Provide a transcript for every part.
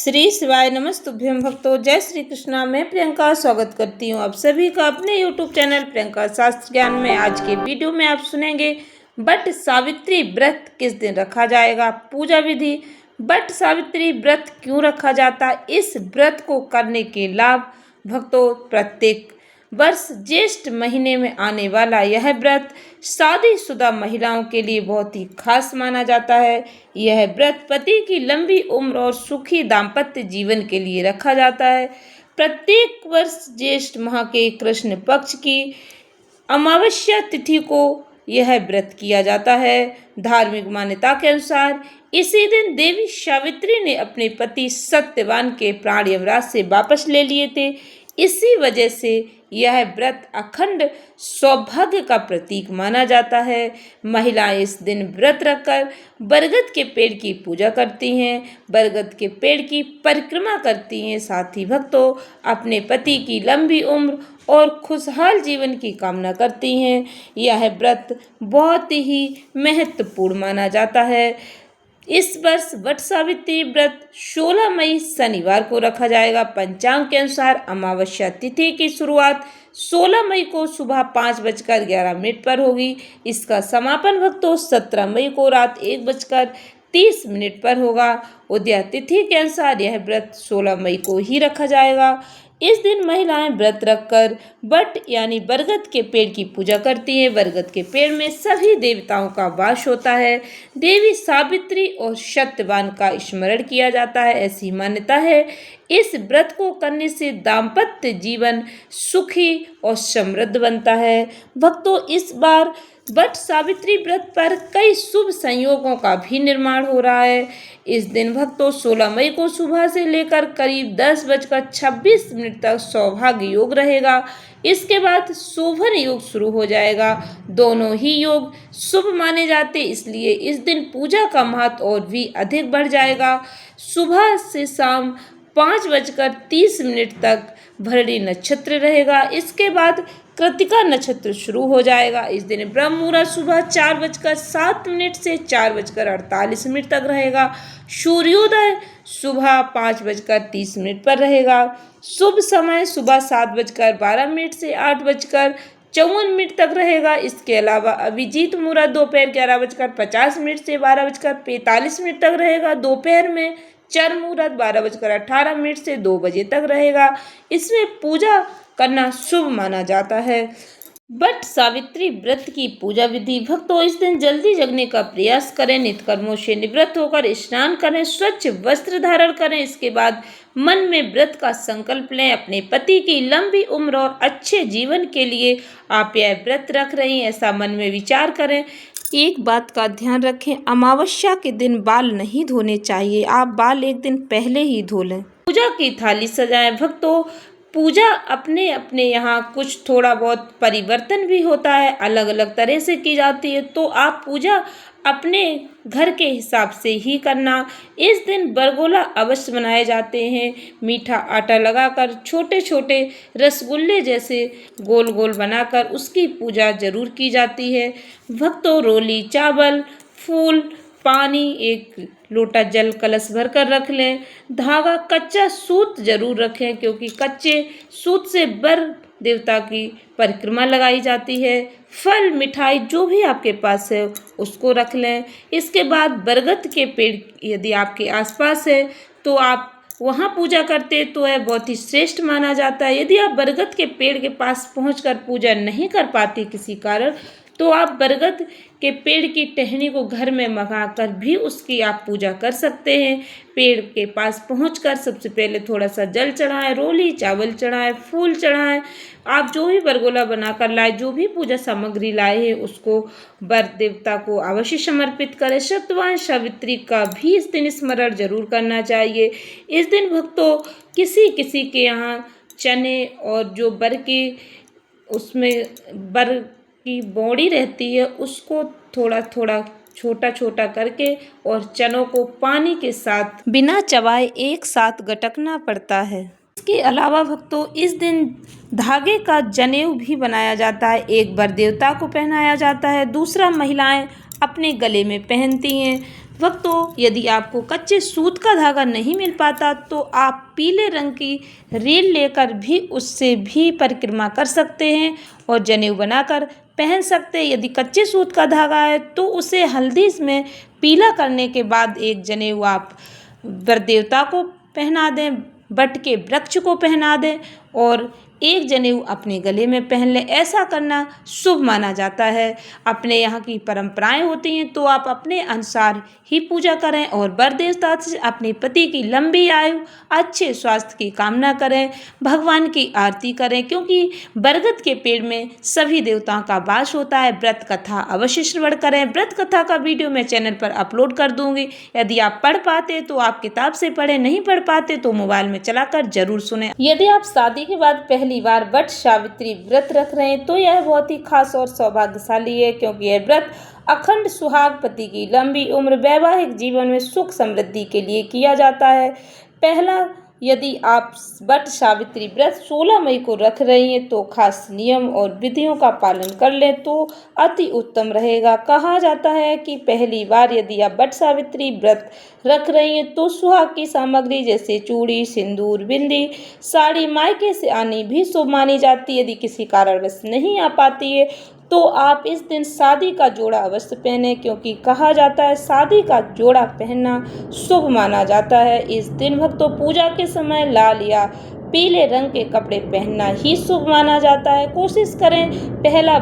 श्री शिवाय नमस्तुभ्यं भक्तों। जय श्री कृष्णा। मैं प्रियंका स्वागत करती हूँ आप सभी का अपने YouTube चैनल प्रियंका शास्त्र ज्ञान में। आज के वीडियो में आप सुनेंगे वट सावित्री व्रत किस दिन रखा जाएगा, पूजा विधि, वट सावित्री व्रत क्यों रखा जाता, इस व्रत को करने के लाभ। भक्तों, प्रत्येक वर्ष ज्येष्ठ महीने में आने वाला यह व्रत शादीशुदा महिलाओं के लिए बहुत ही खास माना जाता है। यह व्रत पति की लंबी उम्र और सुखी दाम्पत्य जीवन के लिए रखा जाता है। प्रत्येक वर्ष ज्येष्ठ माह के कृष्ण पक्ष की अमावस्या तिथि को यह व्रत किया जाता है। धार्मिक मान्यता के अनुसार इसी दिन देवी सावित्री ने अपने पति सत्यवान के प्राण यमराज से वापस ले लिए थे। इसी वजह से यह व्रत अखंड सौभाग्य का प्रतीक माना जाता है। महिलाएं इस दिन व्रत रखकर बरगद के पेड़ की पूजा करती हैं, बरगद के पेड़ की परिक्रमा करती हैं। साथ ही भक्तों अपने पति की लंबी उम्र और खुशहाल जीवन की कामना करती हैं। यह व्रत बहुत ही महत्वपूर्ण माना जाता है। इस वर्ष वट सावित्री व्रत 16 मई शनिवार को रखा जाएगा। पंचांग के अनुसार अमावस्या तिथि की शुरुआत 16 मई को सुबह 5:11 पर होगी। इसका समापन भक्तों 17 मई को रात 1:30 पर होगा। उदया तिथि के अनुसार यह व्रत 16 मई को ही रखा जाएगा। इस दिन महिलाएं व्रत रखकर वट यानी बरगद के पेड़ की पूजा करती हैं। बरगद के पेड़ में सभी देवताओं का वास होता है। देवी सावित्री और सत्यवान का स्मरण किया जाता है, ऐसी मान्यता है। इस व्रत को करने से दाम्पत्य जीवन सुखी और समृद्ध बनता है। भक्तों, इस बार वट सावित्री व्रत पर कई शुभ संयोगों का भी निर्माण हो रहा है। इस दिन भक्तों 16 मई को सुबह से लेकर करीब 10:26 तक सौभाग्य योग रहेगा। इसके बाद शोभन योग शुरू हो जाएगा। दोनों ही योग शुभ माने जाते, इसलिए इस दिन पूजा का महत्व और भी अधिक बढ़ जाएगा। सुबह से शाम 5:30 तक भरणी नक्षत्र रहेगा। इसके बाद कृतिका नक्षत्र शुरू हो जाएगा। इस दिन ब्रह्म मुहूर्त सुबह 4:07 से 4:48 तक रहेगा। सूर्योदय सुबह 5:30 पर रहेगा। शुभ समय सुबह 7:12 से 8:54 तक रहेगा। इसके अलावा अभिजीत मुहूर्त दोपहर 11:50 से 12:45 तक रहेगा। दोपहर में चर मुहूर्त 12:18 से 2 बजे तक रहेगा। इसमें पूजा करना शुभ माना जाता है। वट सावित्री व्रत की पूजा विधि। भक्तों, इस दिन जल्दी जगने का प्रयास करें, नित्य कर्मों से निवृत्त होकर स्नान करें, स्वच्छ वस्त्र धारण करें। इसके बाद मन में व्रत का संकल्प लें। अपने पति की लंबी उम्र और अच्छे जीवन के लिए आप यह व्रत रख रही हैं, ऐसा मन में विचार करें। एक बात का ध्यान रखें, अमावस्या के दिन बाल नहीं धोने चाहिए। आप बाल एक दिन पहले ही धो लें। पूजा की थाली सजाएं। भक्तों, पूजा अपने अपने यहाँ कुछ थोड़ा बहुत परिवर्तन भी होता है, अलग अलग तरह से की जाती है, तो आप पूजा अपने घर के हिसाब से ही करना। इस दिन बरगोला अवश्य बनाए जाते हैं। मीठा आटा लगाकर छोटे छोटे रसगुल्ले जैसे गोल गोल बनाकर उसकी पूजा जरूर की जाती है। भक्तों, रोली, चावल, फूल, पानी, एक लोटा जल कलश भर कर रख लें। धागा, कच्चा सूत जरूर रखें, क्योंकि कच्चे सूत से बर देवता की परिक्रमा लगाई जाती है। फल, मिठाई जो भी आपके पास है उसको रख लें। इसके बाद बरगद के पेड़ यदि आपके आसपास है तो आप वहाँ पूजा करते तो यह बहुत ही श्रेष्ठ माना जाता है। यदि आप बरगद के पेड़ के पास पहुँचकर पूजा नहीं कर पाती किसी कारण, तो आप बरगद के पेड़ की टहनी को घर में मंगाकर भी उसकी आप पूजा कर सकते हैं। पेड़ के पास पहुंचकर सबसे पहले थोड़ा सा जल चढ़ाएं, रोली, चावल चढ़ाएं, फूल चढ़ाएं। आप जो भी बरगोला बनाकर लाए, जो भी पूजा सामग्री लाए हैं, उसको वर देवता को अवश्य समर्पित करें। सत्यवान सावित्री का भी इस दिन स्मरण जरूर करना चाहिए। इस दिन भक्तों किसी किसी के यहाँ चने और जो बर की उसमें बर की बॉडी रहती है उसको थोड़ा थोड़ा छोटा छोटा करके और चनों को पानी के साथ बिना चबाए एक साथ गटकना पड़ता है। इसके अलावा भक्तों, इस दिन धागे का जनेऊ भी बनाया जाता है। एक बार देवता को पहनाया जाता है, दूसरा महिलाएं अपने गले में पहनती हैं। भक्तों, यदि आपको कच्चे सूत का धागा नहीं मिल पाता तो आप पीले रंग की रील लेकर भी उससे भी परिक्रमा कर सकते हैं और जनेऊ बनाकर पहन सकते हैं। यदि कच्चे सूत का धागा है तो उसे हल्दी में पीला करने के बाद एक जनेऊ आप वर देवता को पहना दें, बट के वृक्ष को पहना दें और एक जनेऊ अपने गले में पहन लें। ऐसा करना शुभ माना जाता है। अपने यहाँ की परंपराएं होती हैं तो आप अपने अनुसार ही पूजा करें और वर देवता से अपने पति की लंबी आयु, अच्छे स्वास्थ्य की कामना करें, भगवान की आरती करें, क्योंकि बरगद के पेड़ में सभी देवताओं का वास होता है। व्रत कथा अवश्य श्रवण करें। व्रत कथा का वीडियो मैं चैनल पर अपलोड कर दूंगी। यदि आप पढ़ पाते तो आप किताब से पढ़ें, नहीं पढ़ पाते तो मोबाइल में चलाकर जरूर सुने। यदि आप शादी के बाद पहली बार वट सावित्री व्रत रख रहे हैं तो यह बहुत ही खास और सौभाग्यशाली है, क्योंकि यह व्रत अखंड सुहाग, पति की लंबी उम्र, वैवाहिक जीवन में सुख समृद्धि के लिए किया जाता है। पहला, यदि आप वट सावित्री व्रत 16 मई को रख रही हैं तो खास नियम और विधियों का पालन कर लें तो अति उत्तम रहेगा। कहा जाता है कि पहली बार यदि आप वट सावित्री व्रत रख रही हैं तो सुहाग की सामग्री जैसे चूड़ी, सिंदूर, बिंदी, साड़ी मायके से आनी भी शुभ मानी जाती है। यदि किसी कारणवश नहीं आ पाती है तो आप इस दिन शादी का जोड़ा अवश्य पहने, क्योंकि कहा जाता है शादी का जोड़ा पहनना शुभ माना जाता है। इस दिन भक्तों पूजा के समय लाल या पीले रंग के कपड़े पहनना ही शुभ माना जाता है। कोशिश करें पहला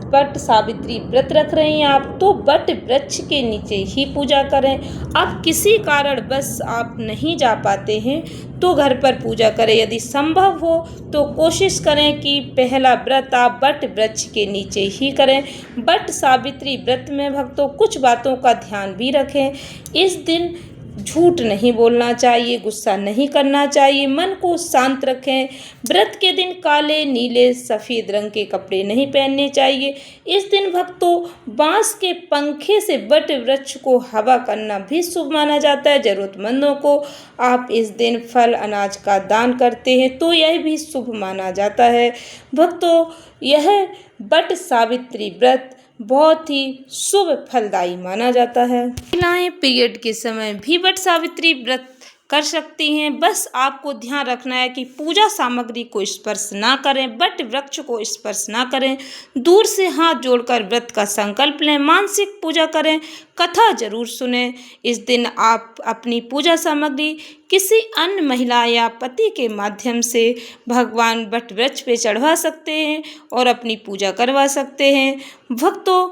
वट सावित्री व्रत रख रही हैं आप तो वट वृक्ष के नीचे ही पूजा करें। अब किसी कारण बस आप नहीं जा पाते हैं तो घर पर पूजा करें। यदि संभव हो तो कोशिश करें कि पहला व्रत आप वट वृक्ष के नीचे ही करें। वट सावित्री व्रत में भक्तों कुछ बातों का ध्यान भी रखें। इस दिन झूठ नहीं बोलना चाहिए, गुस्सा नहीं करना चाहिए, मन को शांत रखें। व्रत के दिन काले, नीले, सफ़ेद रंग के कपड़े नहीं पहनने चाहिए। इस दिन भक्तों बांस के पंखे से वट वृक्ष को हवा करना भी शुभ माना जाता है। जरूरतमंदों को आप इस दिन फल अनाज का दान करते हैं तो यह भी शुभ माना जाता है। भक्तों, यह वट सावित्री व्रत बहुत ही शुभ फलदायी माना जाता है। महिलाएं पीरियड के समय भी वट सावित्री व्रत कर सकती हैं। बस आपको ध्यान रखना है कि पूजा सामग्री को स्पर्श ना करें, वट वृक्ष को स्पर्श ना करें, दूर से हाथ जोड़कर व्रत का संकल्प लें, मानसिक पूजा करें, कथा जरूर सुनें। इस दिन आप अपनी पूजा सामग्री किसी अन्य महिला या पति के माध्यम से भगवान वट वृक्ष पे चढ़वा सकते हैं और अपनी पूजा करवा सकते हैं। भक्तों,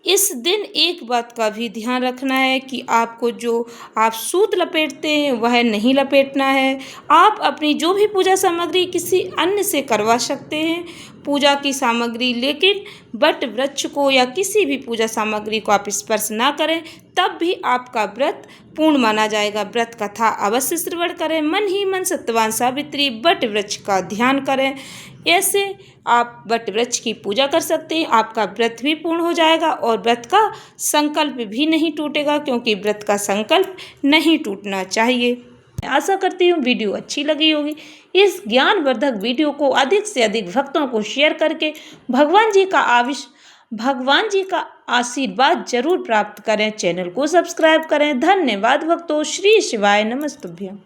इस दिन एक बात का भी ध्यान रखना है कि आपको जो आप सूत लपेटते हैं वह नहीं लपेटना है। आप अपनी जो भी पूजा सामग्री किसी अन्य से करवा सकते हैं पूजा की सामग्री, लेकिन वट वृक्ष को या किसी भी पूजा सामग्री को आप स्पर्श ना करें, तब भी आपका व्रत पूर्ण माना जाएगा। व्रत कथा अवश्य श्रवण करें, मन ही मन सत्यवान सावित्री वट वृक्ष का ध्यान करें। ऐसे आप वट वृक्ष की पूजा कर सकते हैं, आपका व्रत भी पूर्ण हो जाएगा और व्रत का संकल्प भी नहीं टूटेगा, क्योंकि व्रत का संकल्प नहीं टूटना चाहिए। आशा करती हूँ वीडियो अच्छी लगी होगी। इस ज्ञानवर्धक वीडियो को अधिक से अधिक भक्तों को शेयर करके भगवान जी का आशीर्वाद जरूर प्राप्त करें। चैनल को सब्सक्राइब करें। धन्यवाद भक्तों। श्री शिवाय नमस्तुभ्यं।